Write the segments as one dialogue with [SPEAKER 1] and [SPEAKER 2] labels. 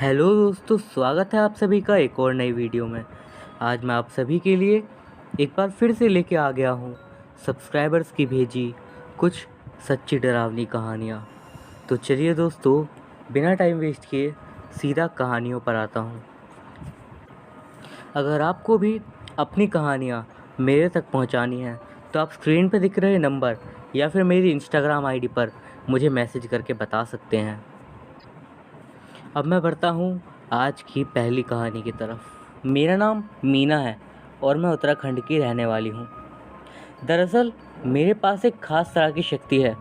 [SPEAKER 1] Hello दोस्तों, स्वागत है आप सभी का एक और नई वीडियो में। आज मैं आप सभी के लिए एक बार फिर से लेके आ गया हूँ सब्सक्राइबर्स की भेजी कुछ सच्ची डरावनी कहानियाँ। तो चलिए दोस्तों, बिना टाइम वेस्ट किए सीधा कहानियों पर आता हूँ। अगर आपको भी अपनी कहानियाँ मेरे तक पहुँचानी है तो आप स्क्रीन पर दिख रहे नंबर या फिर मेरी इंस्टाग्राम आईडी पर मुझे मैसेज करके बता सकते हैं। अब मैं बढ़ता हूँ आज की पहली कहानी की तरफ। मेरा नाम मीना है और मैं उत्तराखंड की रहने वाली हूँ। दरअसल मेरे पास एक ख़ास तरह की शक्ति है।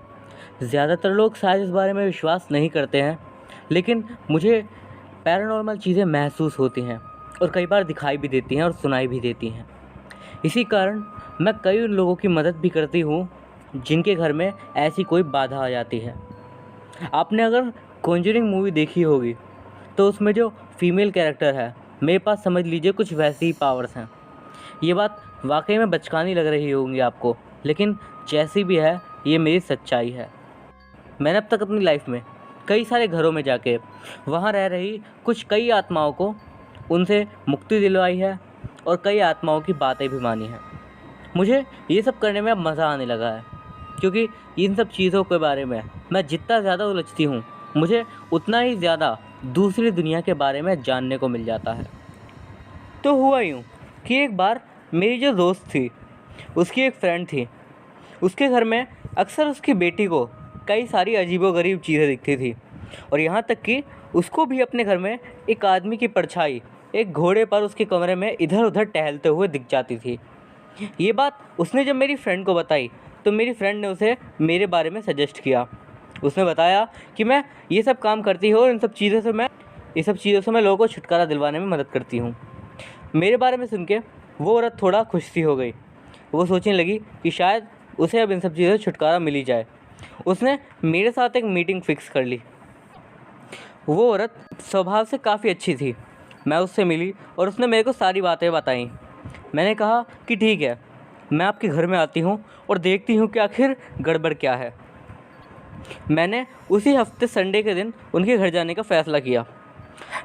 [SPEAKER 1] ज़्यादातर लोग शायद इस बारे में विश्वास नहीं करते हैं, लेकिन मुझे पैरानॉर्मल चीज़ें महसूस होती हैं और कई बार दिखाई भी देती हैं और सुनाई भी देती हैं। इसी कारण मैं कई उन लोगों की मदद भी करती हूँ जिनके घर में ऐसी कोई बाधा आ जाती है। आपने अगर कॉन्जरिंग मूवी देखी होगी तो उसमें जो फीमेल कैरेक्टर है, मेरे पास समझ लीजिए कुछ वैसी ही पावर्स हैं। ये बात वाकई में बचकानी लग रही होंगी आपको, लेकिन जैसी भी है ये मेरी सच्चाई है। मैंने अब तक अपनी लाइफ में कई सारे घरों में जाके वहाँ रह रही कुछ कई आत्माओं को उनसे मुक्ति दिलवाई है और कई आत्माओं की बातें भी मानी हैं। मुझे ये सब करने में अब मज़ा आने लगा है, क्योंकि इन सब चीज़ों के बारे में मैं जितना ज़्यादा उलझती हूँ, मुझे उतना ही ज़्यादा दूसरी दुनिया के बारे में जानने को मिल जाता है। तो हुआ यूँ कि एक बार मेरी जो दोस्त थी, उसकी एक फ्रेंड थी। उसके घर में अक्सर उसकी बेटी को कई सारी अजीबोगरीब चीज़ें दिखती थी, और यहाँ तक कि उसको भी अपने घर में एक आदमी की परछाई एक घोड़े पर उसके कमरे में इधर उधर टहलते हुए दिख जाती थी। ये बात उसने जब मेरी फ्रेंड को बताई तो मेरी फ्रेंड ने उसे मेरे बारे में सजेस्ट किया। उसने बताया कि मैं ये सब काम करती हूँ और इन सब चीज़ों से मैं लोगों को छुटकारा दिलवाने में मदद करती हूँ। मेरे बारे में सुन के वो औरत थोड़ा खुश सी हो गई। वो सोचने लगी कि शायद उसे अब इन सब चीज़ों से छुटकारा मिल ही जाए। उसने मेरे साथ एक मीटिंग फ़िक्स कर ली। वो औरत स्वभाव से काफ़ी अच्छी थी। मैं उससे मिली और उसने मेरे को सारी बातें बताई। मैंने कहा कि ठीक है, मैं आपके घर में आती हूँ और देखती हूँ कि आखिर गड़बड़ क्या है। मैंने उसी हफ्ते संडे के दिन उनके घर जाने का फ़ैसला किया।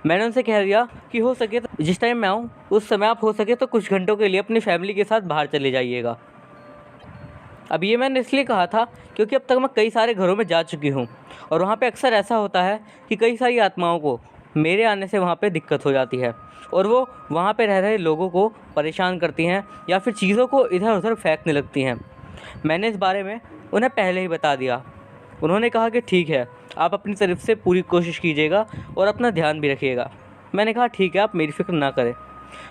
[SPEAKER 1] मैंने उनसे कह दिया कि हो सके तो जिस टाइम मैं आऊँ उस समय आप हो सके तो कुछ घंटों के लिए अपनी फैमिली के साथ बाहर चले जाइएगा। अब ये मैंने इसलिए कहा था क्योंकि अब तक मैं कई सारे घरों में जा चुकी हूँ और वहाँ पे अक्सर ऐसा होता है कि कई सारी आत्माओं को मेरे आने से वहाँ पे दिक्कत हो जाती है और वो वहाँ पे रह रहे लोगों को परेशान करती हैं या फिर चीज़ों को इधर उधर फेंकने लगती हैं। मैंने इस बारे में उन्हें पहले ही बता दिया। उन्होंने कहा कि ठीक है, आप अपनी तरफ से पूरी कोशिश कीजिएगा और अपना ध्यान भी रखिएगा। मैंने कहा ठीक है, आप मेरी फ़िक्र ना करें।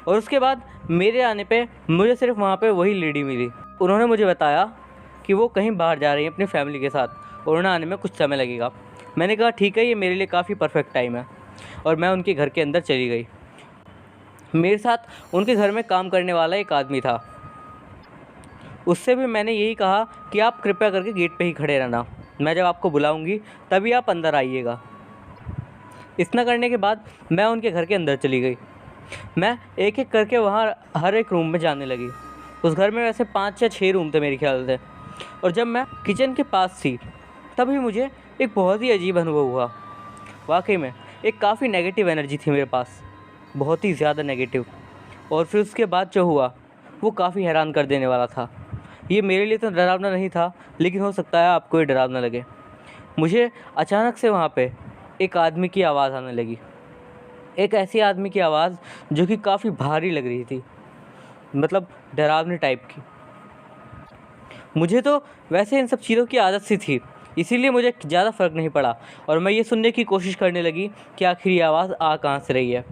[SPEAKER 1] और उसके बाद मेरे आने पे मुझे सिर्फ वहाँ पे वही लेडी मिली। उन्होंने मुझे बताया कि वो कहीं बाहर जा रही हैं अपनी फैमिली के साथ और उन्हें आने में कुछ समय लगेगा। मैंने कहा ठीक है, ये मेरे लिए काफ़ी परफेक्ट टाइम है, और मैं उनके घर के अंदर चली गई। मेरे साथ उनके घर में काम करने वाला एक आदमी था। उससे भी मैंने यही कहा कि आप कृपया करके गेट पे ही खड़े रहना, मैं जब आपको बुलाऊंगी तभी आप अंदर आइएगा। इतना करने के बाद मैं उनके घर के अंदर चली गई। मैं एक एक करके वहाँ हर एक रूम में जाने लगी। उस घर में वैसे 5 या 6 रूम थे मेरे ख्याल से, और जब मैं किचन के पास थी तभी मुझे एक बहुत ही अजीब अनुभव हुआ। वाकई में एक काफ़ी नेगेटिव एनर्जी थी मेरे पास, बहुत ही ज़्यादा नेगेटिव। और फिर उसके बाद जो हुआ वो काफ़ी हैरान कर देने वाला था। ये मेरे लिए तो डरावना नहीं था, लेकिन हो सकता है आपको ये डरावना लगे। मुझे अचानक से वहाँ पे एक आदमी की आवाज़ आने लगी। एक ऐसी आदमी की आवाज़ जो कि काफ़ी भारी लग रही थी, मतलब डरावनी टाइप की। मुझे तो वैसे इन सब चीज़ों की आदत सी थी, इसीलिए मुझे ज़्यादा फ़र्क नहीं पड़ा, और मैं ये सुनने की कोशिश करने लगी कि आखिर ये आवाज़ आ कहाँ से रही है।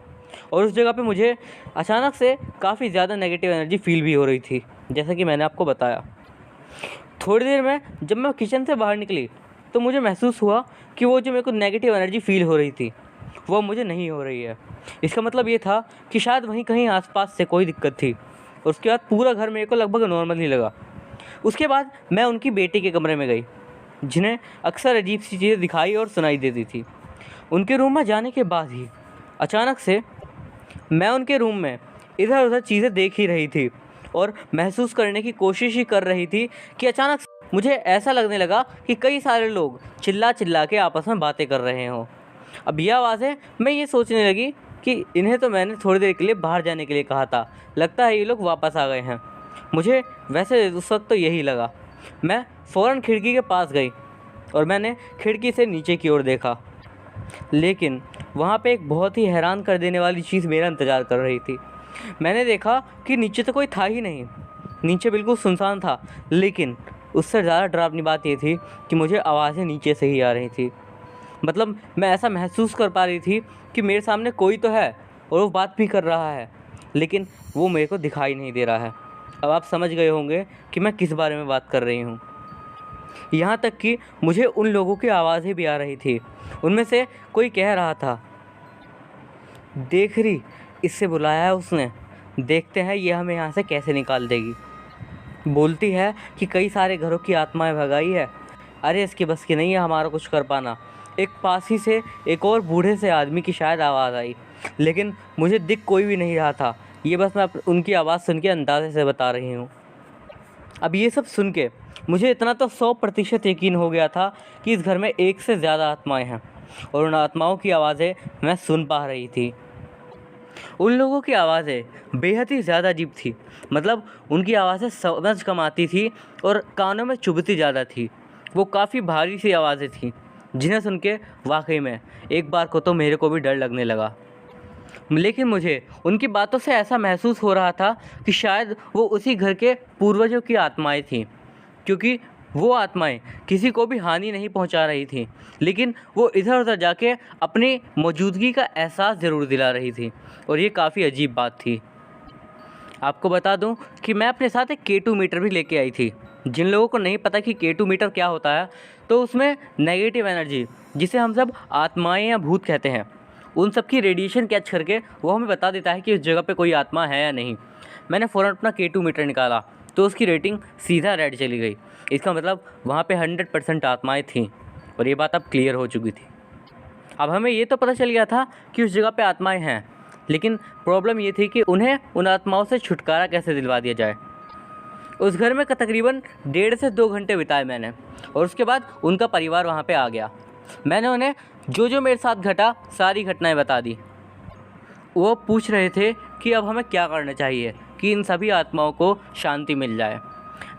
[SPEAKER 1] और उस जगह पे मुझे अचानक से काफ़ी ज़्यादा नेगेटिव एनर्जी फ़ील भी हो रही थी, जैसा कि मैंने आपको बताया। थोड़ी देर में जब मैं किचन से बाहर निकली तो मुझे महसूस हुआ कि वो जो मेरे को नेगेटिव एनर्जी फ़ील हो रही थी वो मुझे नहीं हो रही है। इसका मतलब ये था कि शायद वहीं कहीं आसपास से कोई दिक्कत थी। और उसके बाद पूरा घर मेरे को लगभग नॉर्मल ही लगा। उसके बाद मैं उनकी बेटी के कमरे में गई, जिन्हें अक्सर अजीब सी चीज़ें दिखाई और सुनाई देती थी। उनके रूम में जाने के बाद ही अचानक से मैं उनके रूम में इधर उधर चीज़ें देख ही रही थी और महसूस करने की कोशिश ही कर रही थी कि अचानक से मुझे ऐसा लगने लगा कि कई सारे लोग चिल्ला चिल्ला के आपस में बातें कर रहे हों। अब ये आवाज़ें, मैं ये सोचने लगी कि इन्हें तो मैंने थोड़ी देर के लिए बाहर जाने के लिए कहा था, लगता है ये लोग वापस आ गए हैं। मुझे वैसे उस वक्त तो यही लगा। मैं फ़ौरन खिड़की के पास गई और मैंने खिड़की से नीचे की ओर देखा, लेकिन वहाँ पे एक बहुत ही हैरान कर देने वाली चीज़ मेरा इंतज़ार कर रही थी। मैंने देखा कि नीचे तो कोई था ही नहीं, नीचे बिल्कुल सुनसान था, लेकिन उससे ज़्यादा डरावनी बात ये थी कि मुझे आवाज़ें नीचे से ही आ रही थी। मतलब मैं ऐसा महसूस कर पा रही थी कि मेरे सामने कोई तो है और वो बात भी कर रहा है, लेकिन वो मेरे को दिखाई नहीं दे रहा है। अब आप समझ गए होंगे कि मैं किस बारे में बात कर रही हूँ। यहाँ तक कि मुझे उन लोगों की आवाज़ें भी आ रही थी। उनमें से कोई कह रहा था, देख रही, इससे बुलाया है उसने, देखते हैं ये हमें यहाँ से कैसे निकाल देगी। बोलती है कि कई सारे घरों की आत्माएं भगाई है, अरे इसकी बस की नहीं है हमारा कुछ कर पाना। एक पास ही से एक और बूढ़े से आदमी की शायद आवाज़ आई, लेकिन मुझे दिख कोई भी नहीं रहा था। ये बस मैं उनकी आवाज़ सुन के अंदाज़े से बता रही हूँ। अब ये सब सुन के मुझे इतना तो 100% यकीन हो गया था कि इस घर में एक से ज़्यादा आत्माएं हैं और उन आत्माओं की आवाज़ें मैं सुन पा रही थी। उन लोगों की आवाज़ें बेहद ही ज़्यादा अजीब थी। मतलब उनकी आवाज़ें समझ कम आती थी और कानों में चुभती ज़्यादा थी। वो काफ़ी भारी सी आवाज़ें थीं, जिन्हें सुन के वाकई में एक बार को तो मेरे को भी डर लगने लगा। लेकिन मुझे उनकी बातों से ऐसा महसूस हो रहा था कि शायद वो उसी घर के पूर्वजों की आत्माएं थीं, क्योंकि वो आत्माएं किसी को भी हानि नहीं पहुंचा रही थीं, लेकिन वो इधर उधर जाके अपनी मौजूदगी का एहसास ज़रूर दिला रही थी। और ये काफ़ी अजीब बात थी। आपको बता दूं कि मैं अपने साथ एक K2 मीटर भी लेके आई थी। जिन लोगों को नहीं पता कि K2 मीटर क्या होता है, तो उसमें नेगेटिव एनर्जी, जिसे हम सब आत्माएं या भूत कहते हैं, उन सब की रेडिएशन कैच करके वो हमें बता देता है कि उस जगह पे कोई आत्मा है या नहीं। मैंने फ़ौरन अपना K2 मीटर निकाला तो उसकी रेटिंग सीधा रेड चली गई। इसका मतलब वहाँ पे 100% आत्माएं थीं और ये बात अब क्लियर हो चुकी थी। अब हमें ये तो पता चल गया था कि उस जगह पे आत्माएं हैं, लेकिन प्रॉब्लम ये थी कि उन्हें उन आत्माओं से छुटकारा कैसे दिलवा दिया जाए। उस घर में तकरीबन 1.5 से 2 घंटे बिताए मैंने, और उसके बाद उनका परिवार वहाँ पे आ गया। मैंने उन्हें जो जो मेरे साथ घटा सारी घटनाएं बता दी। वो पूछ रहे थे कि अब हमें क्या करना चाहिए कि इन सभी आत्माओं को शांति मिल जाए।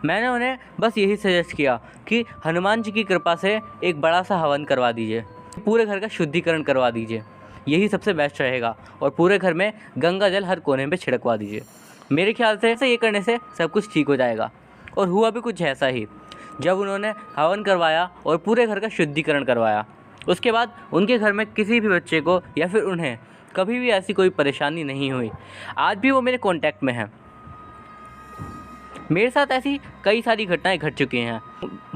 [SPEAKER 1] मैंने उन्हें बस यही सजेस्ट किया कि हनुमान जी की कृपा से एक बड़ा सा हवन करवा दीजिए, पूरे घर का शुद्धिकरण करवा दीजिए, यही सबसे बेस्ट रहेगा, और पूरे घर में गंगा जल हर कोने में छिड़कवा दीजिए। मेरे ख्याल से ऐसे ये करने से सब कुछ ठीक हो जाएगा। और हुआ भी कुछ ऐसा ही। जब उन्होंने हवन करवाया और पूरे घर का शुद्धिकरण करवाया, उसके बाद उनके घर में किसी भी बच्चे को या फिर उन्हें कभी भी ऐसी कोई परेशानी नहीं हुई। आज भी वो मेरे कांटेक्ट में हैं। मेरे साथ ऐसी कई सारी घटनाएं घट चुकी हैं।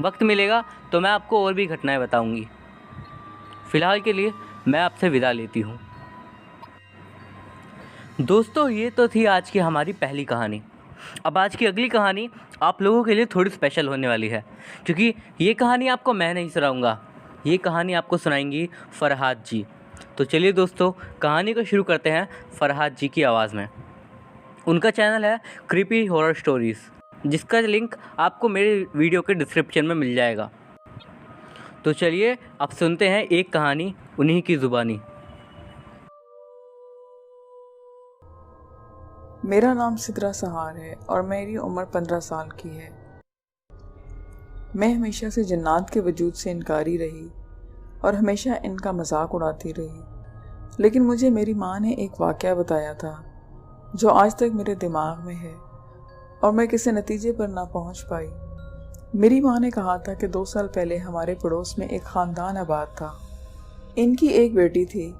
[SPEAKER 1] वक्त मिलेगा तो मैं आपको और भी घटनाएं बताऊंगी। फ़िलहाल के लिए मैं आपसे विदा लेती हूँ। दोस्तों, ये तो थी आज की हमारी पहली कहानी। अब आज की अगली कहानी आप लोगों के लिए थोड़ी स्पेशल होने वाली है, क्योंकि ये कहानी आपको मैं नहीं सुनाऊंगा, ये कहानी आपको सुनाएंगी फरहाद जी। तो चलिए दोस्तों, कहानी को शुरू करते हैं फरहाद जी की आवाज़ में। उनका चैनल है क्रीपी हॉरर स्टोरीज़, जिसका लिंक आपको मेरे वीडियो के डिस्क्रिप्शन में मिल जाएगा। तो चलिए अब सुनते हैं एक कहानी उन्हीं की ज़ुबानी।
[SPEAKER 2] मेरा नाम सिद्रा सहार है और मेरी उम्र 15 साल की है। मैं हमेशा से जन्नात के वजूद से इनकारी रही और हमेशा इनका मजाक उड़ाती रही। लेकिन मुझे मेरी माँ ने एक वाक़या बताया था जो आज तक मेरे दिमाग में है और मैं किसी नतीजे पर ना पहुँच पाई। मेरी माँ ने कहा था कि 2 साल पहले हमारे पड़ोस में एक ख़ानदान आबाद था। इनकी एक बेटी थी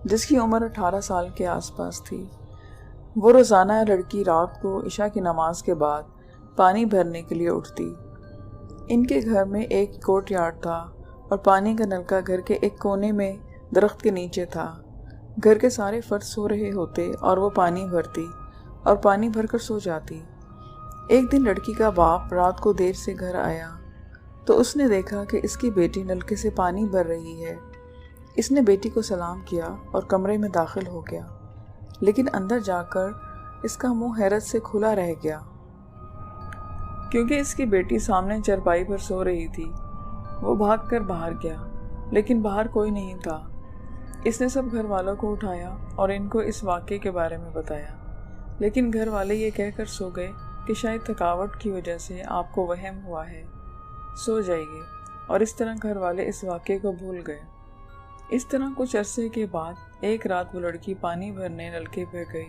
[SPEAKER 2] जिसकी उम्र 18 साल के आसपास थी। वो रोज़ाना लड़की रात को इशा की नमाज के बाद पानी भरने के लिए उठती। इनके घर में एक कोर्टयार्ड था और पानी का नलका घर के एक कोने में दरख्त के नीचे था। घर के सारे फर्द सो रहे होते और वो पानी भरती और पानी भरकर सो जाती। एक दिन लड़की का बाप रात को देर से घर आया तो उसने देखा कि इसकी बेटी नलके से पानी भर रही है। इसने बेटी को सलाम किया और कमरे में दाखिल हो गया, लेकिन अंदर जाकर इसका मुंह हैरत से खुला रह गया क्योंकि इसकी बेटी सामने चरपाई पर सो रही थी। वो भागकर बाहर गया, लेकिन बाहर कोई नहीं था। इसने सब घर वालों को उठाया और इनको इस वाक़े के बारे में बताया, लेकिन घर वाले ये कहकर सो गए कि शायद थकावट की वजह से आपको वहम हुआ है, सो जाइए। और इस तरह घर वाले इस वाक़े को भूल गए। इस तरह कुछ अरसे के बाद एक रात वो लड़की पानी भरने नलके पर गई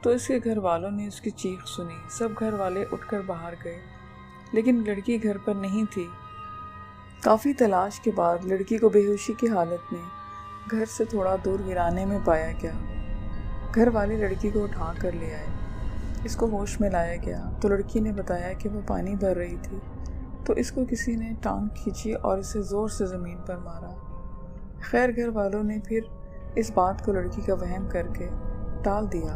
[SPEAKER 2] तो इसके घर वालों ने उसकी चीख सुनी। सब घर वाले उठकर बाहर गए, लेकिन लड़की घर पर नहीं थी। काफ़ी तलाश के बाद लड़की को बेहोशी की हालत में घर से थोड़ा दूर वीराने में पाया गया। घर वाले लड़की को उठा कर ले आए। इसको होश में लाया गया तो लड़की ने बताया कि वो पानी भर रही थी, तो इसको किसी ने टांग खींची और इसे ज़ोर से ज़मीन पर मारा। खैर, घर वालों ने फिर इस बात को लड़की का वहम करके टाल दिया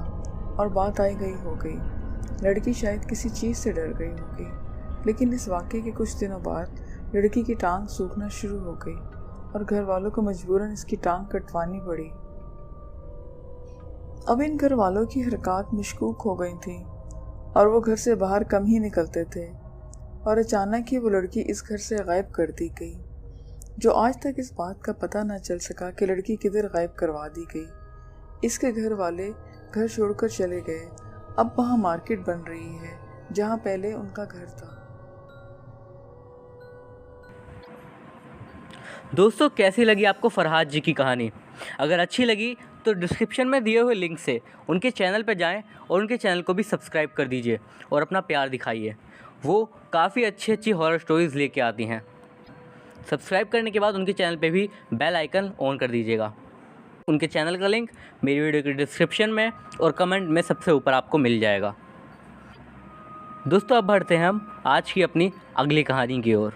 [SPEAKER 2] और बात आई गई हो गई। लड़की शायद किसी चीज़ से डर गई होगी, लेकिन इस वाक़े के कुछ दिनों बाद लड़की की टांग सूखना शुरू हो गई और घर वालों को मजबूरन इसकी टांग कटवानी पड़ी। अब इन घर वालों की हरकत मशकूक हो गई थी और वो घर से बाहर कम ही निकलते थे, और अचानक ही वो लड़की इस घर से गायब कर दी गई, जो आज तक इस बात का पता न चल सका कि लड़की किधर गायब करवा दी गई। इसके घर वाले घर छोड़कर चले गए। अब वहाँ मार्केट बन रही है जहाँ पहले उनका घर था।
[SPEAKER 1] दोस्तों, कैसी लगी आपको फरहाद जी की कहानी? अगर अच्छी लगी तो डिस्क्रिप्शन में दिए हुए लिंक से उनके चैनल पर जाएं और उनके चैनल को भी सब्सक्राइब कर दीजिए और अपना प्यार दिखाइए। वो काफ़ी अच्छी हॉरर स्टोरीज़ लेके आती हैं। सब्सक्राइब करने के बाद उनके चैनल पे भी बेल आइकन ऑन कर दीजिएगा। उनके चैनल का लिंक मेरी वीडियो के डिस्क्रिप्शन में और कमेंट में सबसे ऊपर आपको मिल जाएगा। दोस्तों, अब बढ़ते हैं हम आज की अपनी अगली कहानी की ओर।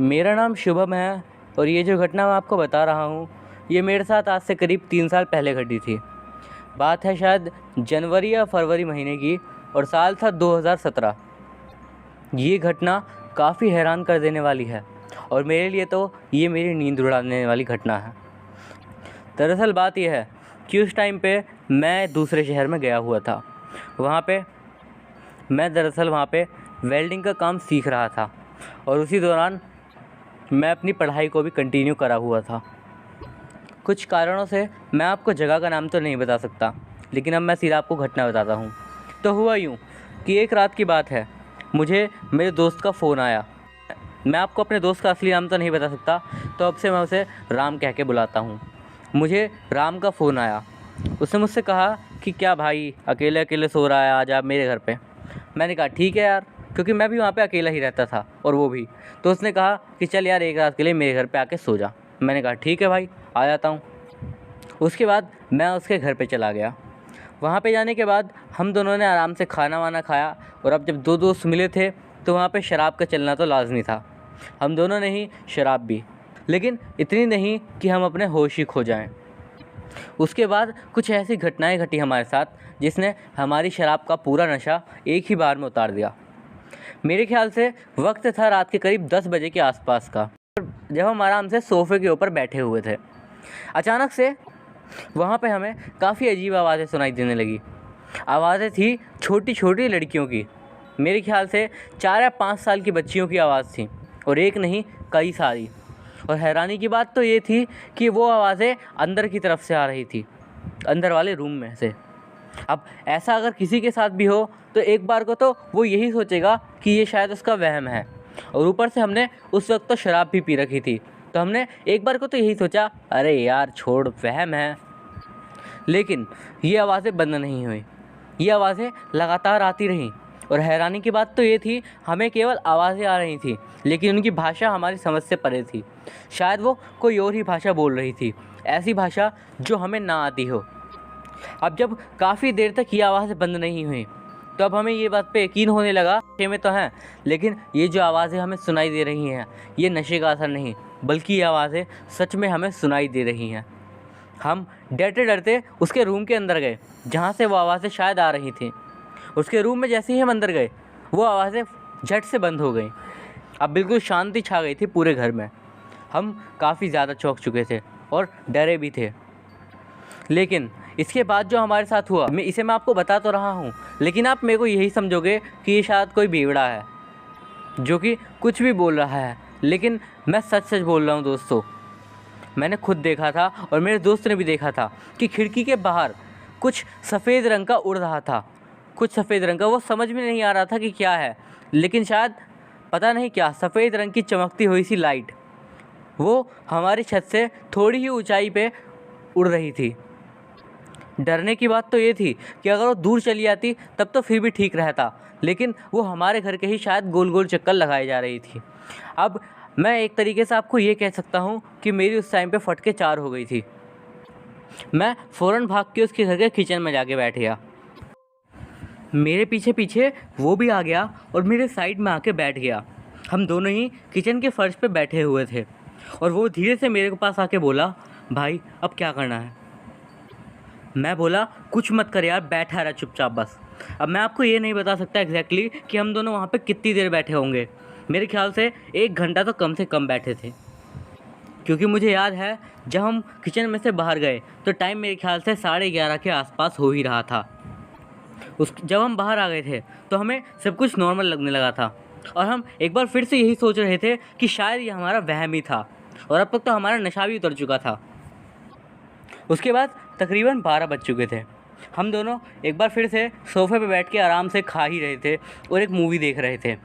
[SPEAKER 1] मेरा नाम शुभम है और ये जो घटना मैं आपको बता रहा हूँ ये मेरे साथ आज से करीब 3 साल पहले घटी थी। बात है शायद जनवरी या फरवरी महीने की और साल था 2017। ये घटना काफ़ी हैरान कर देने वाली है और मेरे लिए तो ये मेरी नींद उड़ाने वाली घटना है। दरअसल बात यह है कि उस टाइम पे मैं दूसरे शहर में गया हुआ था। वहाँ पे वेल्डिंग का काम सीख रहा था और उसी दौरान मैं अपनी पढ़ाई को भी कंटिन्यू करा हुआ था। कुछ कारणों से मैं आपको जगह का नाम तो नहीं बता सकता, लेकिन अब मैं सीधा आपको घटना बताता हूँ। तो हुआ यूँ कि एक रात की बात है, मुझे मेरे दोस्त का फ़ोन आया। मैं आपको अपने दोस्त का असली नाम तो नहीं बता सकता, तो अब से मैं उसे राम कह के बुलाता हूँ। मुझे राम का फ़ोन आया। उसने मुझसे कहा कि क्या भाई अकेले अकेले सो रहा है, आज आप मेरे घर पे। मैंने कहा ठीक है यार, क्योंकि मैं भी वहाँ पे अकेला ही रहता था और वो भी। तो उसने कहा कि चल यार एक रात के लिए मेरे घर पे आके सो जा। मैंने कहा ठीक है भाई, आ जाता हूँ। उसके बाद मैं उसके घर पे चला गया। वहाँ पे जाने के बाद हम दोनों ने आराम से खाना वाना खाया और अब जब दो दोस्त मिले थे तो वहाँ पे शराब का चलना तो लाजमी था। हम दोनों ने ही शराब भी, लेकिन इतनी नहीं कि हम अपने होश ही खो जाएं। उसके बाद कुछ ऐसी घटनाएं घटी हमारे साथ जिसने हमारी शराब का पूरा नशा एक ही बार में उतार दिया। मेरे ख्याल से वक्त था रात के करीब 10 बजे के आसपास का, जब हम आराम से सोफ़े के ऊपर बैठे हुए थे। अचानक से वहाँ पे हमें काफ़ी अजीब आवाज़ें सुनाई देने लगी। आवाज़ें थी छोटी छोटी लड़कियों की। मेरे ख्याल से 4 या 5 साल की बच्चियों की आवाज़ थी, और एक नहीं कई सारी। और हैरानी की बात तो ये थी कि वो आवाज़ें अंदर की तरफ से आ रही थी, अंदर वाले रूम में से। अब ऐसा अगर किसी के साथ भी हो तो एक बार को तो वो यही सोचेगा कि ये शायद उसका वहम है, और ऊपर से हमने उस वक्त तो शराब भी पी रखी थी, तो हमने एक बार को तो यही सोचा अरे यार छोड़, वहम है। लेकिन ये आवाज़ें बंद नहीं हुई, ये आवाज़ें लगातार आती रहीं। और हैरानी की बात तो ये थी, हमें केवल आवाज़ें आ रही थी, लेकिन उनकी भाषा हमारी समझ से परे थी। शायद वो कोई और ही भाषा बोल रही थी, ऐसी भाषा जो हमें ना आती हो। अब जब काफ़ी देर तक ये आवाज़ें बंद नहीं हुई तो अब हमें ये बात पे यकीन होने लगा, नशे में तो हैं, लेकिन ये जो आवाज़ें हमें सुनाई दे रही हैं ये नशे का असर नहीं, बल्कि ये आवाज़ें सच में हमें सुनाई दे रही हैं। हम डरते डरते उसके रूम के अंदर गए जहाँ से वो आवाज़ें शायद आ रही थी। उसके रूम में जैसे ही हम अंदर गए वो आवाज़ें झट से बंद हो गई। अब बिल्कुल शांति छा गई थी पूरे घर में। हम काफ़ी ज़्यादा चौंक चुके थे और डरे भी थे। लेकिन इसके बाद जो हमारे साथ हुआ, मैं आपको बता तो रहा हूँ, लेकिन आप मेरे को यही समझोगे कि ये शायद कोई बेवड़ा है जो कि कुछ भी बोल रहा है, लेकिन मैं सच सच बोल रहा हूँ दोस्तों। मैंने खुद देखा था और मेरे दोस्त ने भी देखा था कि खिड़की के बाहर कुछ सफ़ेद रंग का उड़ रहा था, कुछ सफ़ेद रंग का। वो समझ में नहीं आ रहा था कि क्या है, लेकिन शायद पता नहीं क्या, सफ़ेद रंग की चमकती हुई सी लाइट वो हमारी छत से थोड़ी ही ऊंचाई पे उड़ रही थी। डरने की बात तो ये थी कि अगर वो दूर चली जाती तब तो फिर भी ठीक रहता, लेकिन वो हमारे घर के ही शायद गोल गोल चक्कर लगाई जा रही थी। अब मैं एक तरीके से आपको ये कह सकता हूँ कि मेरी उस टाइम पे फटके 4 हो गई थी। मैं फ़ौरन भाग के उसके घर के किचन में जाके बैठ गया। मेरे पीछे पीछे वो भी आ गया और मेरे साइड में आके बैठ गया। हम दोनों ही किचन के फर्श पे बैठे हुए थे और वो धीरे से मेरे पास आके बोला, भाई अब क्या करना है? मैं बोला, कुछ मत कर यार, बैठा रहा चुपचाप बस। अब मैं आपको ये नहीं बता सकता एग्जैक्टली कि हम दोनों वहाँ पे कितनी देर बैठे होंगे। मेरे ख्याल से 1 घंटा तो कम से कम बैठे थे, क्योंकि मुझे याद है जब हम किचन में से बाहर गए तो टाइम मेरे ख्याल से 11:30 के आसपास हो ही रहा था। जब हम बाहर आ गए थे तो हमें सब कुछ नॉर्मल लगने लगा था और हम एक बार फिर से यही सोच रहे थे कि शायद ये हमारा वहम ही था, और अब तक तो हमारा नशा भी उतर चुका था। उसके बाद तकरीबन 12 बज चुके थे। हम दोनों एक बार फिर से सोफ़े पे बैठ के आराम से खा ही रहे थे और एक मूवी देख रहे थे।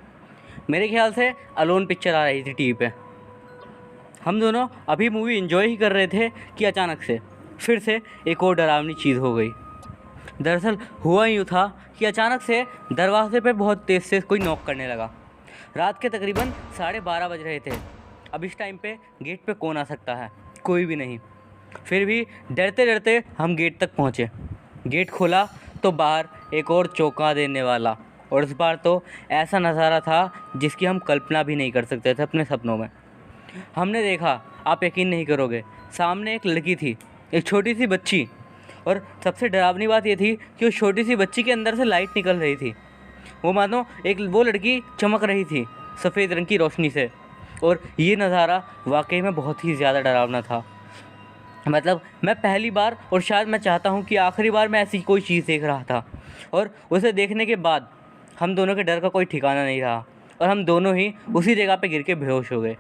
[SPEAKER 1] मेरे ख्याल से अलोन पिक्चर आ रही थी टीवी पे। हम दोनों अभी मूवी एंजॉय ही कर रहे थे कि अचानक से फिर से एक और डरावनी चीज़ हो गई। दरअसल हुआ यूँ था कि अचानक से दरवाजे पे बहुत तेज़ से कोई नॉक करने लगा। रात के तकरीबन 12:30 बज रहे थे। अब इस टाइम पे गेट पे कौन आ सकता है? कोई भी नहीं। फिर भी डरते डरते हम गेट तक पहुँचे। गेट खोला तो बाहर एक और चौंका देने वाला, और इस बार तो ऐसा नज़ारा था जिसकी हम कल्पना भी नहीं कर सकते थे अपने सपनों में। हमने देखा, आप यकीन नहीं करोगे, सामने एक लड़की थी, एक छोटी सी बच्ची, और सबसे डरावनी बात ये थी कि उस छोटी सी बच्ची के अंदर से लाइट निकल रही थी। वो मानो वो लड़की चमक रही थी सफ़ेद रंग की रोशनी से, और ये नज़ारा वाकई में बहुत ही ज़्यादा डरावना था। मतलब मैं पहली बार, और शायद मैं चाहता हूँ कि आखिरी बार, मैं ऐसी कोई चीज़ देख रहा था, और उसे देखने के बाद हम दोनों के डर का कोई ठिकाना नहीं रहा और हम दोनों ही उसी जगह पे गिर के बेहोश हो गए।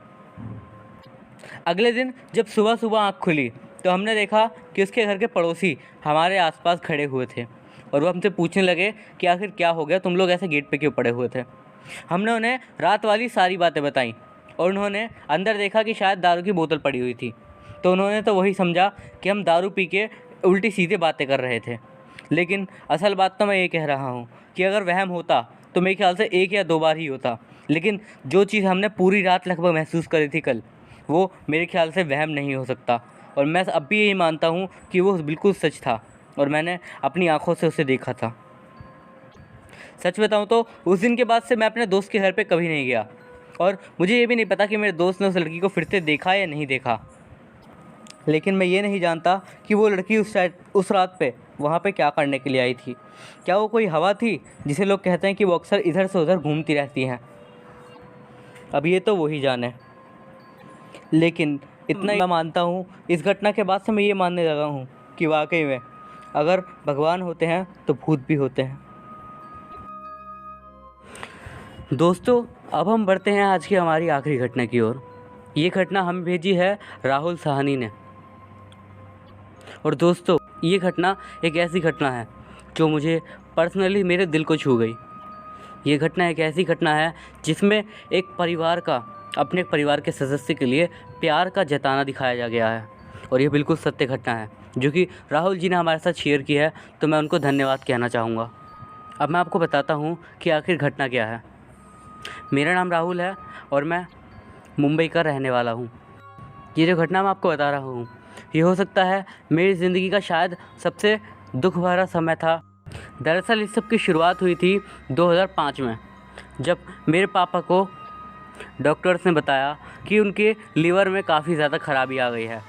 [SPEAKER 1] अगले दिन जब सुबह सुबह आँख खुली तो हमने देखा कि उसके घर के पड़ोसी हमारे आसपास खड़े हुए थे और वो हमसे पूछने लगे कि आखिर क्या हो गया, तुम लोग ऐसे गेट पे क्यों पड़े हुए थे। हमने उन्हें रात वाली सारी बातें बताई और उन्होंने अंदर देखा कि शायद दारू की बोतल पड़ी हुई थी, तो उन्होंने तो वही समझा कि हम दारू पी के उल्टी सीधे बातें कर रहे थे। लेकिन असल बात तो मैं ये कह रहा हूँ कि अगर वहम होता तो मेरे ख्याल से 1 या 2 बार ही होता, लेकिन जो चीज़ हमने पूरी रात लगभग महसूस करी थी कल, वो मेरे ख्याल से वहम नहीं हो सकता। और मैं अब भी यही मानता हूँ कि वो बिल्कुल सच था और मैंने अपनी आँखों से उसे देखा था। सच बताऊँ तो उस दिन के बाद से मैं अपने दोस्त के घर पे कभी नहीं गया, और मुझे ये भी नहीं पता कि मेरे दोस्त ने उस लड़की को फिर से देखा या नहीं देखा। लेकिन मैं ये नहीं जानता कि वो लड़की उस रात पे वहाँ पे क्या करने के लिए आई थी। क्या वो कोई हवा थी जिसे लोग कहते हैं कि वो अक्सर इधर से उधर घूमती रहती हैं? अब ये तो वही जाने। लेकिन इतना ही मैं मानता हूँ, इस घटना के बाद से मैं ये मानने लगा हूँ कि वाकई में अगर भगवान होते हैं तो भूत भी होते हैं। दोस्तों, अब हम बढ़ते हैं आज की हमारी आखिरी घटना की ओर। ये घटना हमें भेजी है राहुल साहनी ने। और दोस्तों, ये घटना एक ऐसी घटना है जो मुझे पर्सनली मेरे दिल को छू गई। ये घटना एक ऐसी घटना है जिसमें एक परिवार का अपने परिवार के सदस्य के लिए प्यार का जताना दिखाया गया है, और ये बिल्कुल सत्य घटना है जो कि राहुल जी ने हमारे साथ शेयर की है, तो मैं उनको धन्यवाद कहना चाहूँगा। अब मैं आपको बताता हूँ कि आखिर घटना क्या है। मेरा नाम राहुल है और मैं मुंबई का रहने वाला हूँ। ये जो घटना मैं आपको बता रहा हूँ, ये हो सकता है मेरी ज़िंदगी का शायद सबसे दुख भरा समय था। दरअसल इस सब की शुरुआत हुई थी 2005 में, जब मेरे पापा को डॉक्टर्स ने बताया कि उनके लीवर में काफ़ी ज़्यादा ख़राबी आ गई है,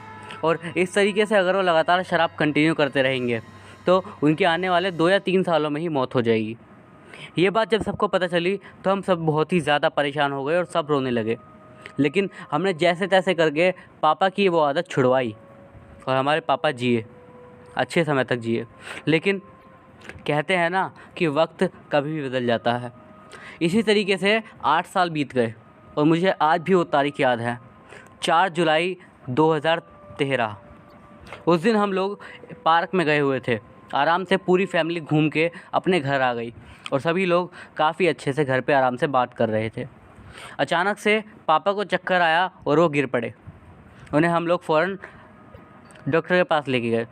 [SPEAKER 1] और इस तरीके से अगर वो लगातार शराब कंटिन्यू करते रहेंगे तो उनके आने वाले 2 या 3 सालों में ही मौत हो जाएगी। ये बात जब सबको पता चली तो हम सब बहुत ही ज़्यादा परेशान हो गए और सब रोने लगे। लेकिन हमने जैसे तैसे करके पापा की वो आदत छुड़वाई और हमारे पापा जिए, अच्छे समय तक जिए। लेकिन कहते हैं ना कि वक्त कभी भी बदल जाता है। इसी तरीके से 8 साल बीत गए और मुझे आज भी वो तारीख याद है, 4 जुलाई 2023। हफ्ते ही रहा। उस दिन हम लोग पार्क में गए हुए थे। आराम से पूरी फैमिली घूम के अपने घर आ गई और सभी लोग काफ़ी अच्छे से घर पे आराम से बात कर रहे थे। अचानक से पापा को चक्कर आया और वो गिर पड़े। उन्हें हम लोग फ़ौरन डॉक्टर के पास लेके गए।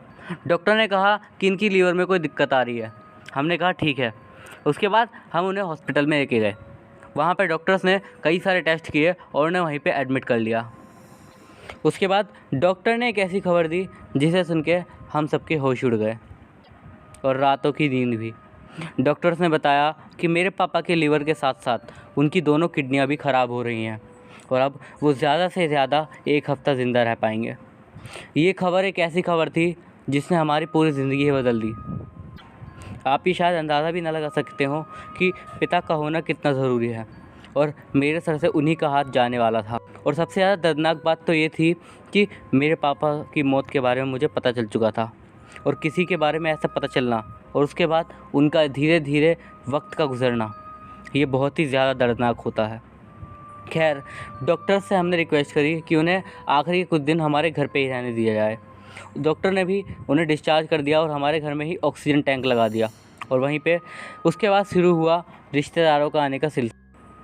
[SPEAKER 1] डॉक्टर ने कहा कि इनकी लीवर में कोई दिक्कत आ रही है। हमने कहा ठीक है। उसके बाद हम उन्हें हॉस्पिटल में लेके गए। वहाँ पे डॉक्टर्स ने कई सारे टेस्ट किए और उन्हें वहीं पे एडमिट कर लिया। उसके बाद डॉक्टर ने एक ऐसी खबर दी जिसे सुन के हम सबके होश उड़ गए और रातों की नींद भी। डॉक्टर्स ने बताया कि मेरे पापा के लीवर के साथ साथ उनकी दोनों किडनियाँ भी ख़राब हो रही हैं और अब वो ज़्यादा से ज़्यादा 1 हफ़्ता ज़िंदा रह पाएंगे। ये खबर एक ऐसी खबर थी जिसने हमारी पूरी ज़िंदगी ही बदल दी। आप ये शायद अंदाज़ा भी ना लगा सकते हो कि पिता का होना कितना ज़रूरी है और मेरे सर से उन्हीं का हाथ जाने वाला था। और सबसे ज़्यादा दर्दनाक बात तो ये थी कि मेरे पापा की मौत के बारे में मुझे पता चल चुका था और किसी के बारे में ऐसा पता चलना और उसके बाद उनका धीरे धीरे वक्त का गुजरना, ये बहुत ही ज़्यादा दर्दनाक होता है। खैर, डॉक्टर से हमने रिक्वेस्ट करी कि उन्हें आखिरी कुछ दिन हमारे घर पे ही रहने दिया जाए। डॉक्टर ने भी उन्हें डिस्चार्ज कर दिया और हमारे घर में ही ऑक्सीजन टैंक लगा दिया और वहीं पे उसके बाद शुरू हुआ रिश्तेदारों का आने का सिलसिला।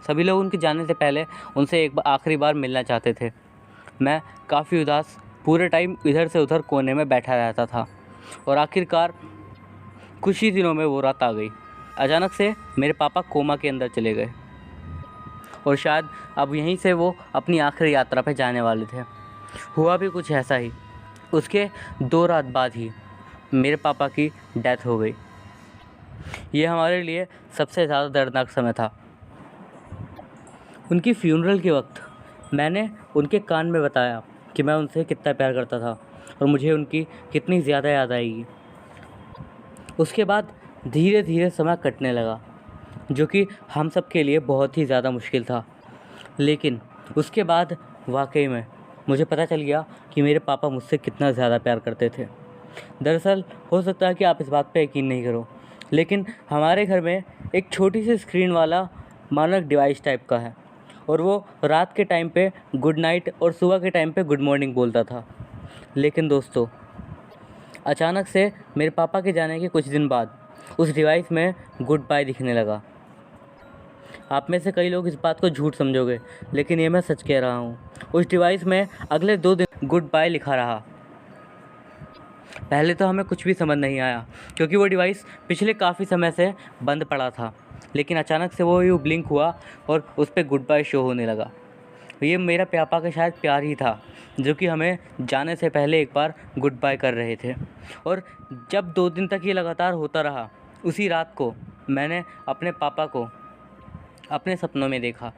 [SPEAKER 1] सभी लोग उनके जाने से पहले उनसे एक आखिरी बार मिलना चाहते थे। मैं काफ़ी उदास पूरे टाइम इधर से उधर कोने में बैठा रहता था और आखिरकार कुछ ही दिनों में वो रात आ गई। अचानक से मेरे पापा कोमा के अंदर चले गए और शायद अब यहीं से वो अपनी आखिरी यात्रा पे जाने वाले थे। हुआ भी कुछ ऐसा ही। उसके 2 रात बाद ही मेरे पापा की डेथ हो गई। ये हमारे लिए सबसे ज़्यादा दर्दनाक समय था। उनकी फ्यूनरल के वक्त मैंने उनके कान में बताया कि मैं उनसे कितना प्यार करता था और मुझे उनकी कितनी ज़्यादा याद आएगी। उसके बाद धीरे धीरे समय कटने लगा, जो कि हम सब के लिए बहुत ही ज़्यादा मुश्किल था। लेकिन उसके बाद वाकई में मुझे पता चल गया कि मेरे पापा मुझसे कितना ज़्यादा प्यार करते थे। दरअसल हो सकता है कि आप इस बात पे यकीन नहीं करो, लेकिन हमारे घर में एक छोटी सी स्क्रीन वाला मानक डिवाइस टाइप का है और वो रात के टाइम पे गुड नाइट और सुबह के टाइम पे गुड मॉर्निंग बोलता था। लेकिन दोस्तों, अचानक से मेरे पापा के जाने के कुछ दिन बाद उस डिवाइस में गुड बाय दिखने लगा। आप में से कई लोग इस बात को झूठ समझोगे, लेकिन ये मैं सच कह रहा हूँ। उस डिवाइस में अगले 2 दिन गुड बाय लिखा रहा। पहले तो हमें कुछ भी समझ नहीं आया क्योंकि वो डिवाइस पिछले काफ़ी समय से बंद पड़ा था, लेकिन अचानक से वो यूँ ब्लिंक हुआ और उस पर गुड बाय शो होने लगा। ये मेरा पापा का शायद प्यार ही था जो कि हमें जाने से पहले एक बार गुड बाय कर रहे थे। और जब 2 दिन तक ये लगातार होता रहा, उसी रात को मैंने अपने पापा को अपने सपनों में देखा।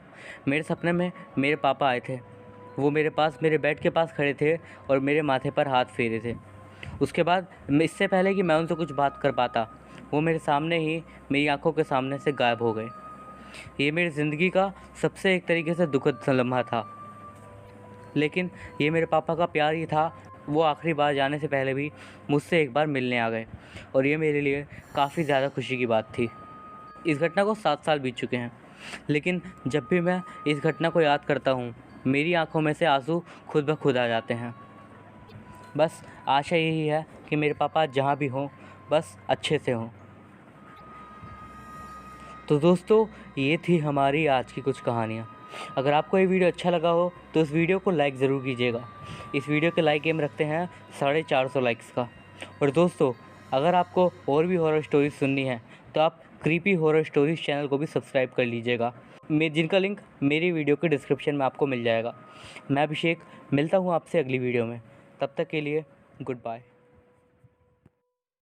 [SPEAKER 1] मेरे सपने में मेरे पापा आए थे। वो मेरे पास मेरे बेड के पास खड़े थे और मेरे माथे पर हाथ फेरे थे। उसके बाद इससे पहले कि मैं उनसे कुछ बात कर पाता, वो मेरे सामने ही मेरी आंखों के सामने से गायब हो गए। ये मेरी ज़िंदगी का सबसे एक तरीके से दुखद लम्हा था, लेकिन ये मेरे पापा का प्यार ही था। वो आखिरी बार जाने से पहले भी मुझसे एक बार मिलने आ गए और ये मेरे लिए काफ़ी ज़्यादा खुशी की बात थी। इस घटना को 7 साल बीत चुके हैं, लेकिन जब भी मैं इस घटना को याद करता हूँ, मेरी आंखों में से आंसू खुद ब खुद आ जाते हैं। बस आशा यही है कि मेरे पापा जहाँ भी हों, बस अच्छे से हों। तो दोस्तों, ये थी हमारी आज की कुछ कहानियाँ। अगर आपको ये वीडियो अच्छा लगा हो तो इस वीडियो को लाइक ज़रूर कीजिएगा। इस वीडियो के लाइक एम रखते हैं 450 लाइक्स का। और दोस्तों, अगर आपको और भी हॉरर स्टोरीज सुननी है तो आप क्रीपी हॉरर स्टोरीज चैनल को भी सब्सक्राइब कर लीजिएगा, जिनका लिंक मेरी वीडियो के डिस्क्रिप्शन में आपको मिल जाएगा। मैं अभिषेक मिलता हूँ आपसे अगली वीडियो में। तब तक के लिए गुड बाय।